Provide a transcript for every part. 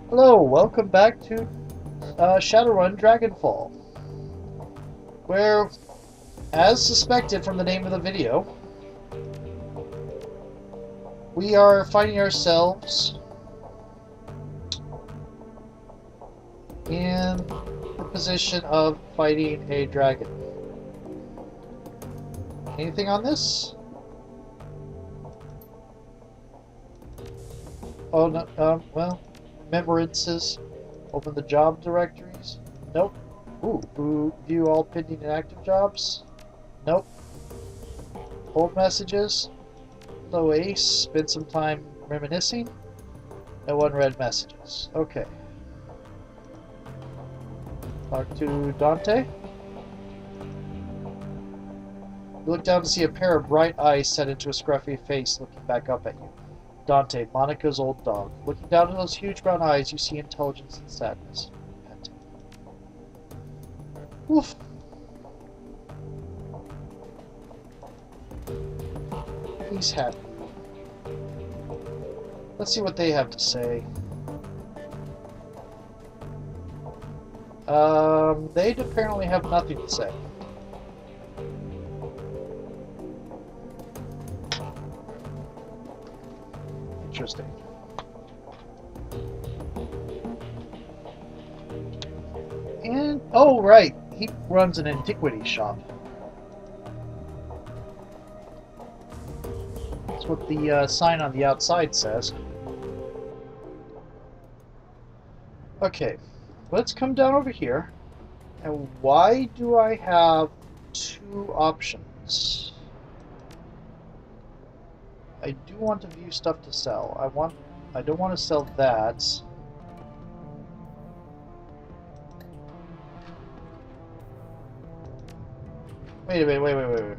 Hello, welcome back to Shadowrun Dragonfall, where, as suspected from the name of the video, we are finding ourselves in the position of fighting a dragon. Anything on this? Oh, no, well, remembrances. Open the job directories. Nope. Ooh, view all pending and active jobs. Nope. Hold messages. Hello, Ace. Spend some time reminiscing. No unread messages. Okay. Talk to Dante. You look down to see a pair of bright eyes set into a scruffy face looking back up at you. Dante, Monica's old dog. Looking down at those huge brown eyes, you see intelligence and sadness. Pet. Oof. He's happy. Let's see what they have to say. They apparently have nothing to say. Interesting. And, oh right, he runs an antiquity shop. That's what the sign on the outside says. Okay, let's come down over here. And why do I have two options? I do want to view stuff to sell. I don't want to sell that. Wait.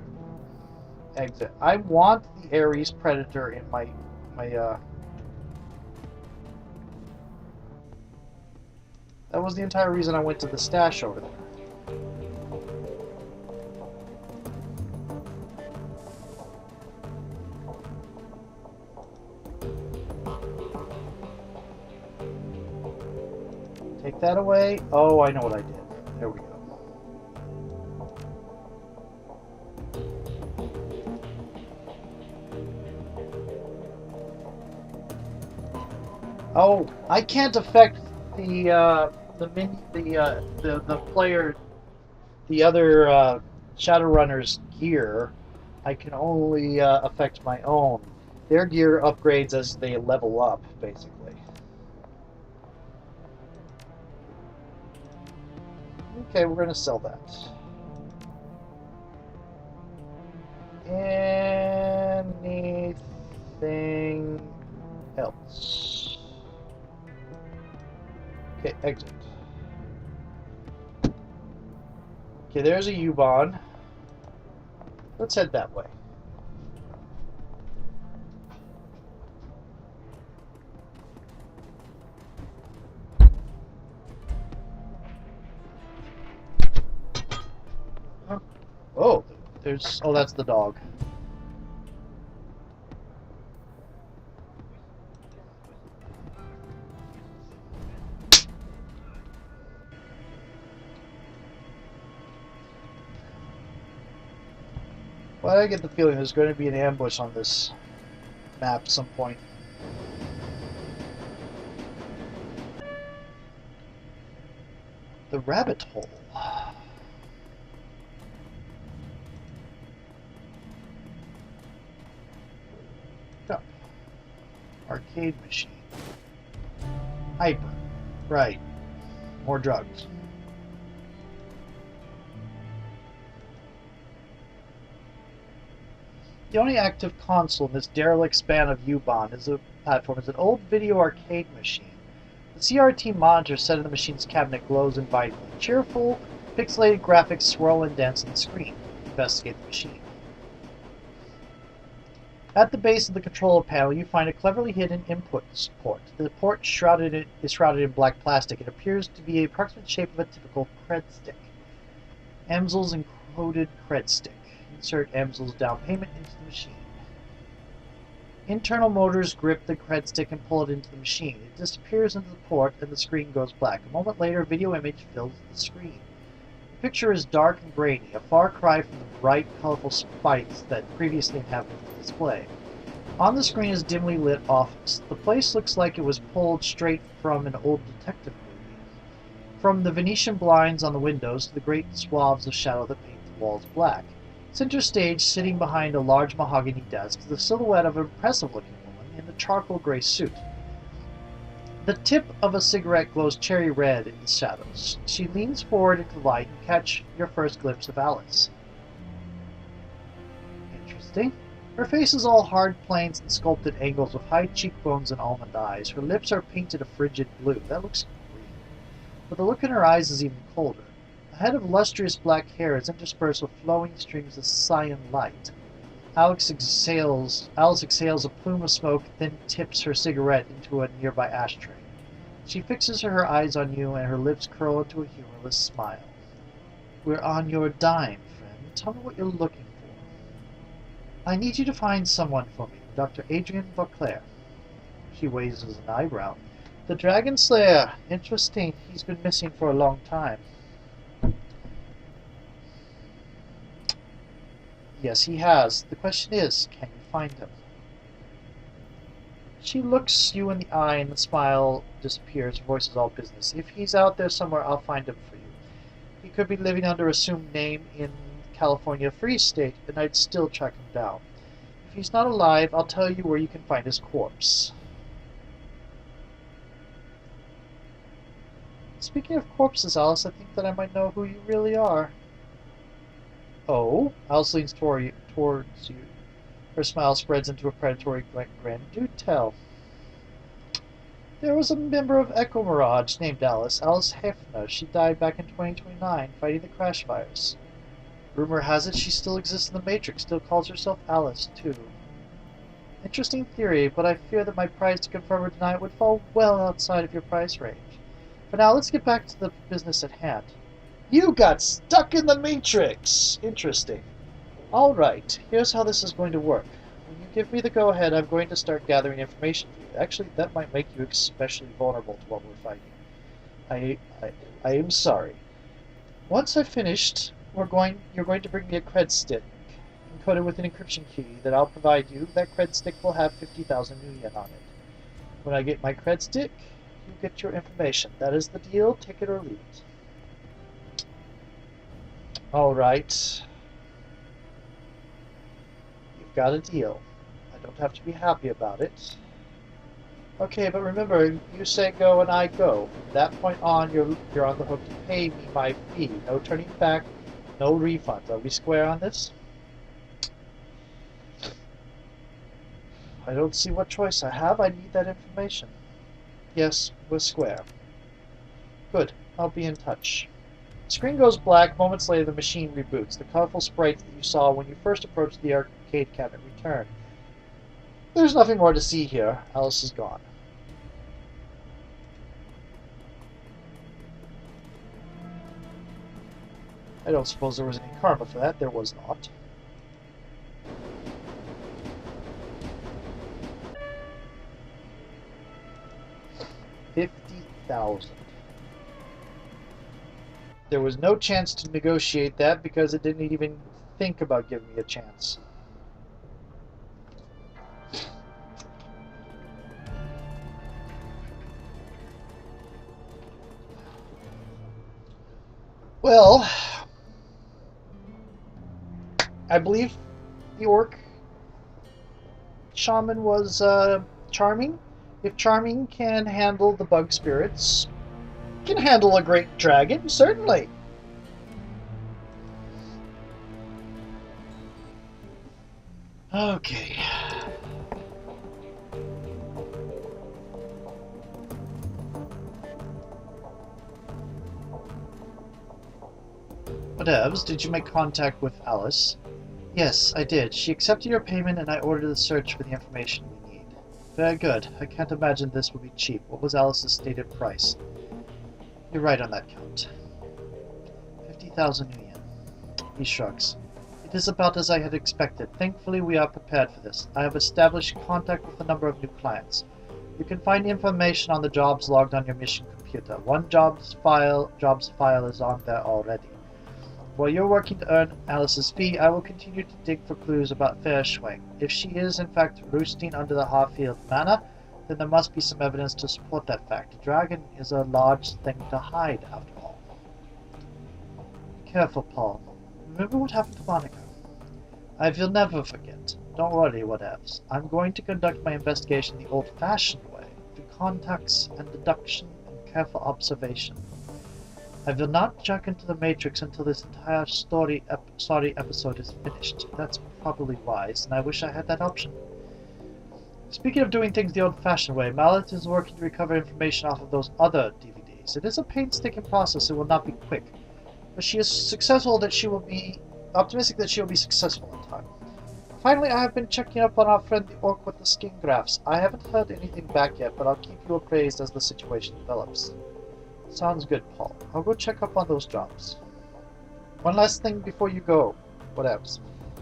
Exit. I want the Ares Predator in my that was the entire reason I went to the stash over there. Take that away. Oh, I know what I did. There we go. Oh, I can't affect the player, the other Shadowrunner's gear. I can only affect my own. Their gear upgrades as they level up, basically. Okay, we're going to sell that. Anything else? Okay, exit. Okay, there's a U-Bahn. Let's head that way. Huh? Oh, there's... Oh, that's the dog. Well, I get the feeling there's going to be an ambush on this map at some point. The rabbit hole. Oh. Arcade machine. Hyper. Right. More drugs. The only active console in this derelict span of U-Bahn is an old video arcade machine. The CRT monitor set in the machine's cabinet glows invitingly. Cheerful, pixelated graphics swirl and dance on the screen. Investigate the machine. At the base of the controller panel, you find a cleverly hidden input port. The port is shrouded in black plastic. It appears to be the approximate shape of a typical cred stick. Amsel's encoded cred stick. Insert Amsel's down payment into the machine. Internal motors grip the cred stick and pull it into the machine. It disappears into the port and the screen goes black. A moment later, a video image fills the screen. The picture is dark and grainy, a far cry from the bright, colorful spikes that previously inhabited the display. On the screen is a dimly lit office. The place looks like it was pulled straight from an old detective movie. From the Venetian blinds on the windows to the great swaths of shadow that paint the walls black. Center stage, sitting behind a large mahogany desk, is the silhouette of an impressive-looking woman in a charcoal gray suit. The tip of a cigarette glows cherry red in the shadows. She leans forward into the light and catch your first glimpse of Alice. Interesting. Her face is all hard planes and sculpted angles with high cheekbones and almond eyes. Her lips are painted a frigid blue. That looks green. But the look in her eyes is even colder. A head of lustrous black hair is interspersed with flowing streams of cyan light. Alice exhales a plume of smoke, then tips her cigarette into a nearby ashtray. She fixes her eyes on you, and her lips curl into a humorless smile. We're on your dime, friend. Tell me what you're looking for. I need you to find someone for me, Dr. Adrian Vauclair. She raises an eyebrow. The Dragon Slayer. Interesting. He's been missing for a long time. Yes, he has. The question is, can you find him? She looks you in the eye and the smile disappears. Her voice is all business. If he's out there somewhere, I'll find him for you. He could be living under assumed name in California Free State, and I'd still track him down. If he's not alive, I'll tell you where you can find his corpse. Speaking of corpses, Alice, I think that I might know who you really are. Oh? Alice leans towards you. Her smile spreads into a predatory grin. Do tell. There was a member of Echo Mirage named Alice Hefner. She died back in 2029, fighting the crash virus. Rumor has it she still exists in the Matrix, still calls herself Alice, too. Interesting theory, but I fear that my price to confirm or deny it would fall well outside of your price range. For now, let's get back to the business at hand. You got stuck in the Matrix! Interesting. Alright, here's how this is going to work. When you give me the go-ahead, I'm going to start gathering information for you. Actually, that might make you especially vulnerable to what we're fighting. I am sorry. Once I've finished, you're going to bring me a cred stick, encoded with an encryption key that I'll provide you. That cred stick will have 50,000 new yen on it. When I get my cred stick, you get your information. That is the deal. Take it or leave it. Alright. You've got a deal. I don't have to be happy about it. Okay, but remember, you say go and I go. From that point on, you're on the hook to pay me my fee. No turning back, no refunds. Are we square on this? I don't see what choice I have. I need that information. Yes, we're square. Good. I'll be in touch. The screen goes black. Moments later, the machine reboots. The colorful sprites that you saw when you first approached the arcade cabinet return. There's nothing more to see here. Alice is gone. I don't suppose there was any karma for that. There was not. $50,000. There was no chance to negotiate that because it didn't even think about giving me a chance. Well, I believe the orc shaman was charming. If charming can handle the bug spirits, can handle a great dragon, certainly. Okay. Whatevs, did you make contact with Alice? Yes, I did. She accepted your payment and I ordered a search for the information we need. Very good. I can't imagine this would be cheap. What was Alice's stated price? You're right on that count. 50,000 yen. He shrugs. It is about as I had expected. Thankfully, we are prepared for this. I have established contact with a number of new clients. You can find information on the jobs logged on your mission computer. One jobs file is on there already. While you're working to earn Alice's fee, I will continue to dig for clues about Fairschwing. If she is in fact roosting under the Harfield Manor, then there must be some evidence to support that fact. A dragon is a large thing to hide, after all. Be careful, Paul. Remember what happened to Monica? I will never forget. Don't worry, whatevs. I'm going to conduct my investigation the old-fashioned way, through contacts and deduction and careful observation. I will not check into the Matrix until this entire episode is finished. That's probably wise, and I wish I had that option. Speaking of doing things the old-fashioned way, Mallet is working to recover information off of those other DVDs. It is a painstaking process. It will not be quick, but she is optimistic that she will be successful in time. Finally, I have been checking up on our friend the Orc with the skin grafts. I haven't heard anything back yet, but I'll keep you appraised as the situation develops. Sounds good, Paul. I'll go check up on those jobs. One last thing before you go. Whatevs.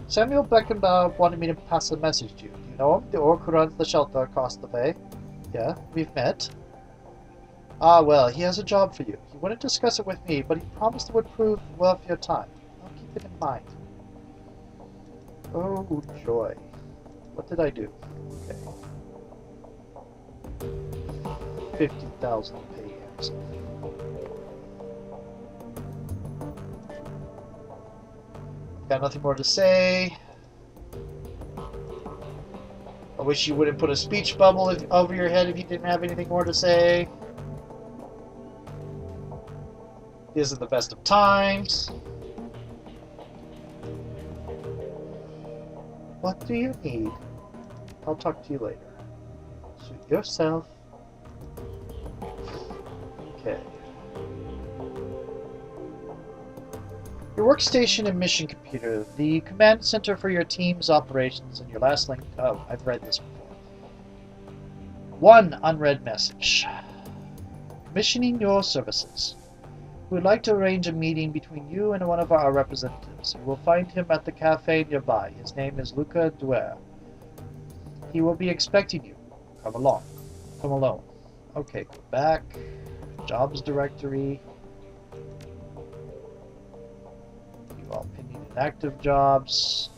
Samuel Beckenbauer wanted me to pass a message to you. Do you know him? The orc who runs the shelter across the bay? Yeah, we've met. Ah, well, he has a job for you. He wouldn't discuss it with me, but he promised it would prove well for your time. I'll keep it in mind. Oh, joy. What did I do? Okay. 50,000 pay years. Got nothing more to say. I wish you wouldn't put a speech bubble over your head if you didn't have anything more to say. This isn't the best of times. What do you need? I'll talk to you later. Suit yourself. Okay. Your workstation and mission computer, the command center for your team's operations, and your last link. Oh, I've read this before. One unread message. Commissioning your services. We would like to arrange a meeting between you and one of our representatives. You will find him at the cafe nearby. His name is Luca Duer. He will be expecting you. Come along. Come alone. Okay, go back. Jobs directory. View all pending and active jobs.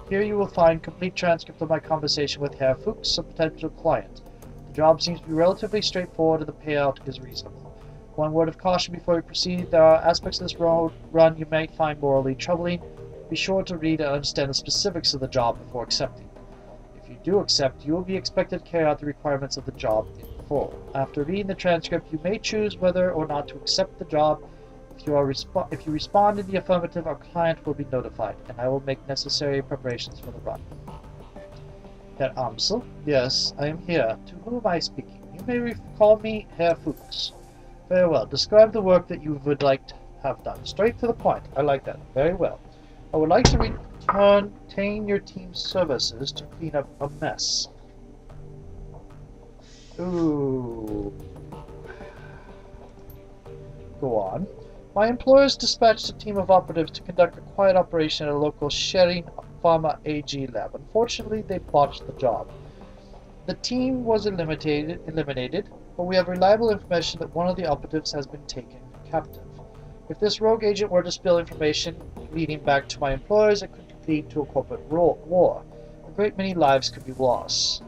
Here you will find complete transcript of my conversation with Herr Fuchs, a potential client. The job seems to be relatively straightforward and the payout is reasonable. One word of caution before we proceed: there are aspects of this run you may find morally troubling. Be sure to read and understand the specifics of the job before accepting. If you do accept, you will be expected to carry out the requirements of the job in full. After reading the transcript, you may choose whether or not to accept the job. If you respond in the affirmative, our client will be notified, and I will make necessary preparations for the run. Herr Amsel? Yes, I am here. To whom am I speaking? You may call me Herr Fuchs. Very well. Describe the work that you would like to have done. Straight to the point. I like that. Very well. I would like to retain your team's services to clean up a mess. Ooh. Go on. My employers dispatched a team of operatives to conduct a quiet operation at a local Schering Pharma AG lab. Unfortunately, they botched the job. The team was eliminated, but we have reliable information that one of the operatives has been taken captive. If this rogue agent were to spill information leading back to my employers, it could lead to a corporate war. A great many lives could be lost.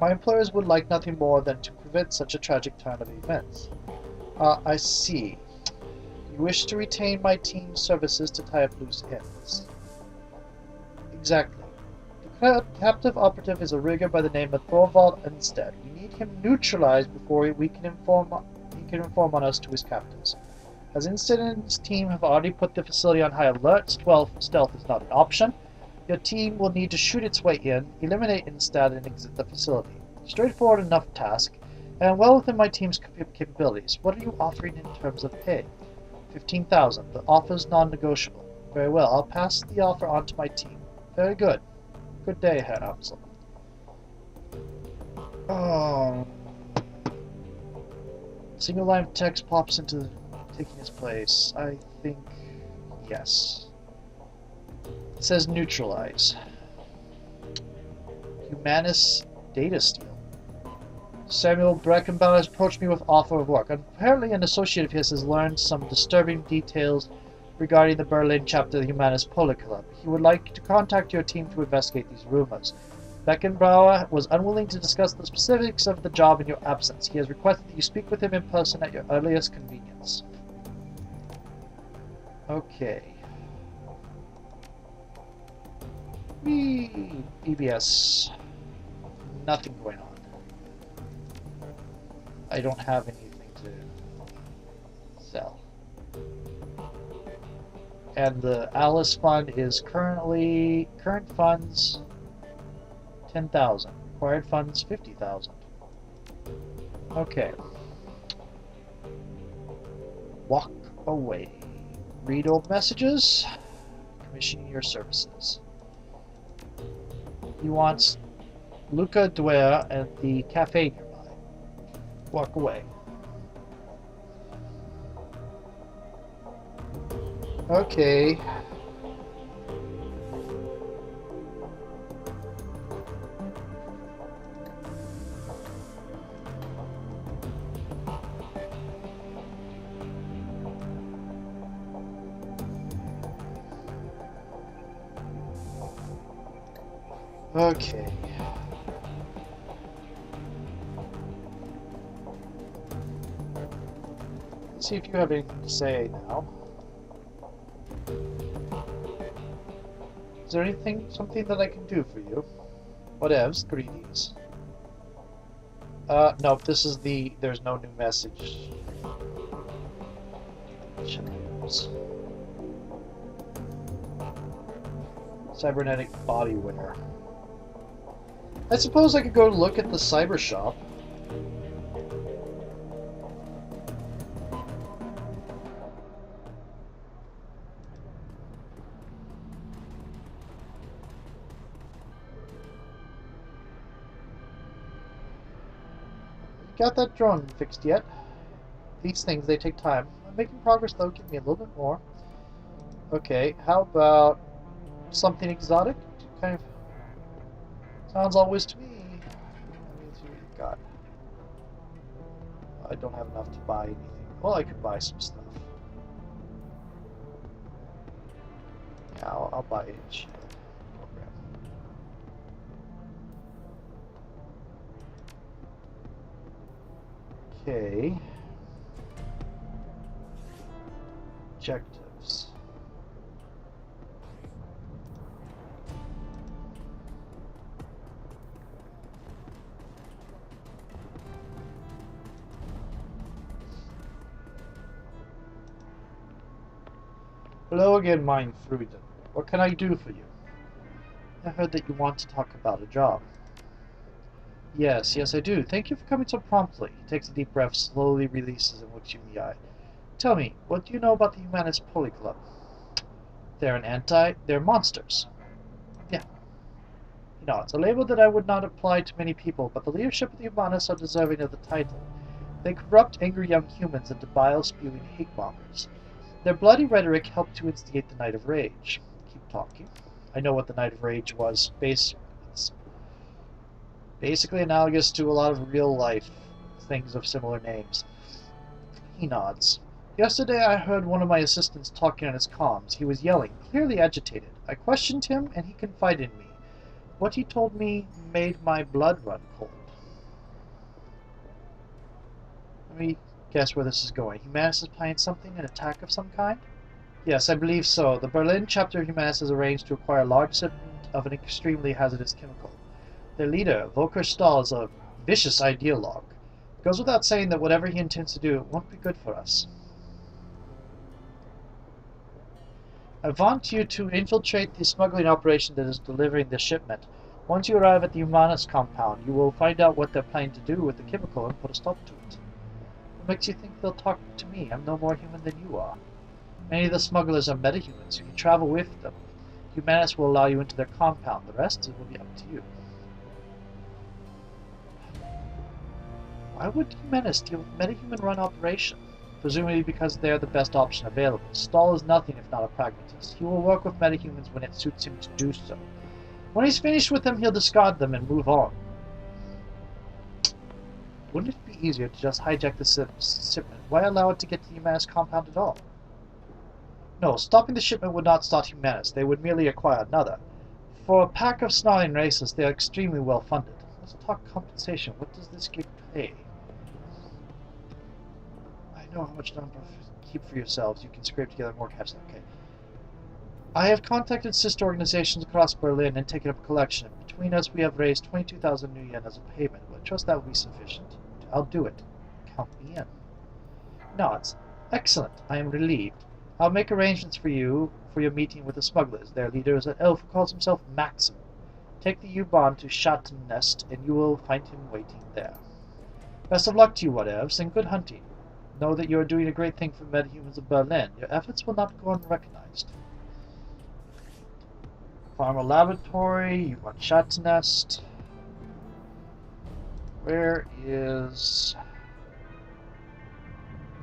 My employers would like nothing more than to prevent such a tragic turn of events. I see. You wish to retain my team's services to tie up loose ends. Exactly. The captive operative is a rigger by the name of Thorvald Unstead. We need him neutralized before he can inform on us to his captors. As Unstead and his team have already put the facility on high alert, stealth is not an option. Your team will need to shoot its way in, eliminate Unstead, and exit the facility. Straightforward enough task, and well within my team's capabilities. What are you offering in terms of pay? 15,000. The offer is non-negotiable. Very well. I'll pass the offer on to my team. Very good. Good day, Herr Amsel. Oh. Single line of text pops into the taking his place? I think yes. It says neutralize. Humanist data steal. Samuel Breckenbauer has approached me with offer of work. Apparently an associate of his has learned some disturbing details regarding the Berlin chapter of the Humanist Polo Club. He would like to contact your team to investigate these rumors. Beckenbauer was unwilling to discuss the specifics of the job in your absence. He has requested that you speak with him in person at your earliest convenience. Okay. Whee! EBS. Nothing going on. I don't have anything to sell. And the Alice Fund is current funds 10,000. Required funds 50,000. Okay. Walk away. Read old messages. Commission your services. He wants Luca Dwyer at the cafe nearby. Walk away. Okay. Okay. Let's see if you have anything to say now. Is there something that I can do for you? Whatevs, greetings. Nope, there's no new message. Shadows. Cybernetic body wear. I suppose I could go look at the cyber shop. Got that drone fixed yet? These things, they take time. I'm making progress though, give me a little bit more. Okay, how about something exotic? Kind of sounds always to me. Let me see what you got. I don't have enough to buy anything. Well, I could buy some stuff. Yeah, I'll buy it. Program. Okay. Objectives. Hello again, Mind Fruiden. What can I do for you? I heard that you want to talk about a job. Yes, I do. Thank you for coming so promptly. He takes a deep breath, slowly releases, and looks you in the eye. Tell me, what do you know about the Humanist Poli Club? They're monsters. Yeah. You know, it's a label that I would not apply to many people, but the leadership of the Humanists are deserving of the title. They corrupt angry young humans into bile-spewing hate bombers. Their bloody rhetoric helped to instigate the Night of Rage. Keep talking. I know what the Night of Rage was. It's basically analogous to a lot of real-life things of similar names. He nods. Yesterday I heard one of my assistants talking on his comms. He was yelling, clearly agitated. I questioned him, and he confided in me. What he told me made my blood run cold. Let me guess where this is going. Humanist is planning something, an attack of some kind? Yes, I believe so. The Berlin chapter of Humanist has arranged to acquire a large shipment of an extremely hazardous chemical. Their leader, Volker Stahl, is a vicious ideologue. It goes without saying that whatever he intends to do, it won't be good for us. I want you to infiltrate the smuggling operation that is delivering the shipment. Once you arrive at the Humanist compound, you will find out what they're planning to do with the chemical and put a stop to it. What makes you think they'll talk to me? I'm no more human than you are. Many of the smugglers are metahumans. You can travel with them. Humanists will allow you into their compound. The rest will be up to you. Why would Humanists deal with metahuman-run operation? presumably because they are the best option available. Stahl is nothing if not a pragmatist. He will work with metahumans when it suits him to do so. When he's finished with them, he'll discard them and move on. Wouldn't it be easier to just hijack the shipment? Why allow it to get to the Humanist compound at all? No, stopping the shipment would not stop Humanist. They would merely acquire another. For a pack of snarling racists, they are extremely well funded. Let's talk compensation. What does this gig pay? I know how much number keep for yourselves. You can scrape together more cash. Okay. I have contacted sister organizations across Berlin and taken up a collection. Between us, we have raised 22,000 new yen as a payment. I trust that will be sufficient. I'll do it. Count me in. Nods. Excellent. I am relieved. I'll make arrangements for your meeting with the smugglers. Their leader is an elf who calls himself Maxim. Take the U-Bahn to Schattenest, and you will find him waiting there. Best of luck to you, whatevs, and good hunting. Know that you are doing a great thing for metahumans of Berlin. Your efforts will not go unrecognized. Pharma Laboratory, you want Schattenest. Where is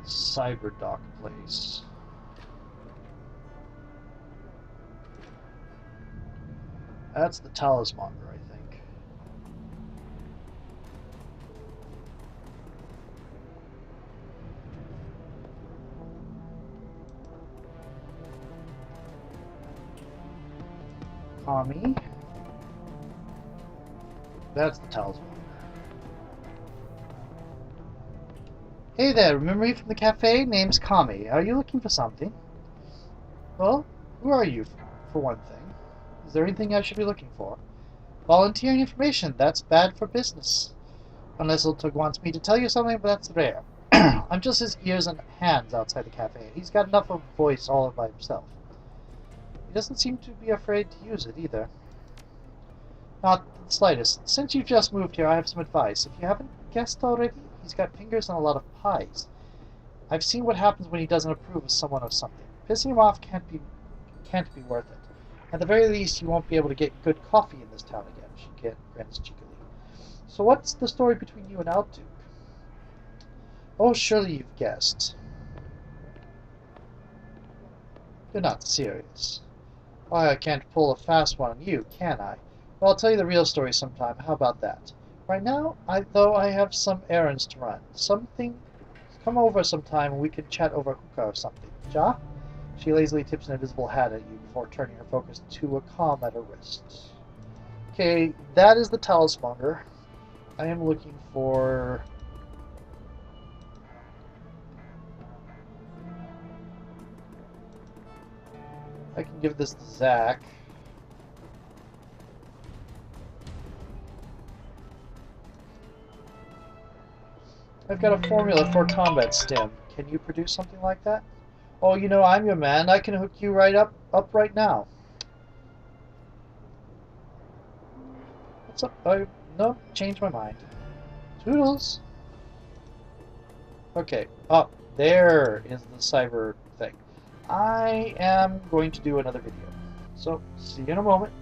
Cyberdock place? That's the Talismonger, I think. Kami. That's the Talismonger. Hey there, remember me from the cafe? Name's Kami. Are you looking for something? Well, who are you, for one thing? Is there anything I should be looking for? Volunteering information. That's bad for business. Unless Ultug wants me to tell you something, but that's rare. I'm just his ears and hands outside the cafe. He's got enough of a voice all by himself. He doesn't seem to be afraid to use it, either. Not the slightest. Since you've just moved here, I have some advice. If you haven't guessed already, he's got fingers on a lot of pies. I've seen what happens when he doesn't approve of someone or something. Pissing him off can't be worth it. At the very least, you won't be able to get good coffee in this town again, she grins cheekily. So what's the story between you and Altduke? Oh, surely you've guessed. You're not serious. Why, I can't pull a fast one on you, can I? Well, I'll tell you the real story sometime. How about that? Right now, though I have some errands to run. Come over sometime and we can chat over hookah or something. Ja? She lazily tips an invisible hat at you before turning her focus to a calm at her wrist. Okay, that is the Talismonger. I am looking for... I can give this to Zach. I've got a formula for combat stim. Can you produce something like that? Oh, you know, I'm your man. I can hook you right up right now. What's up? No, changed my mind. Toodles. Okay. Oh, there is the cyber thing. I am going to do another video. So, see you in a moment.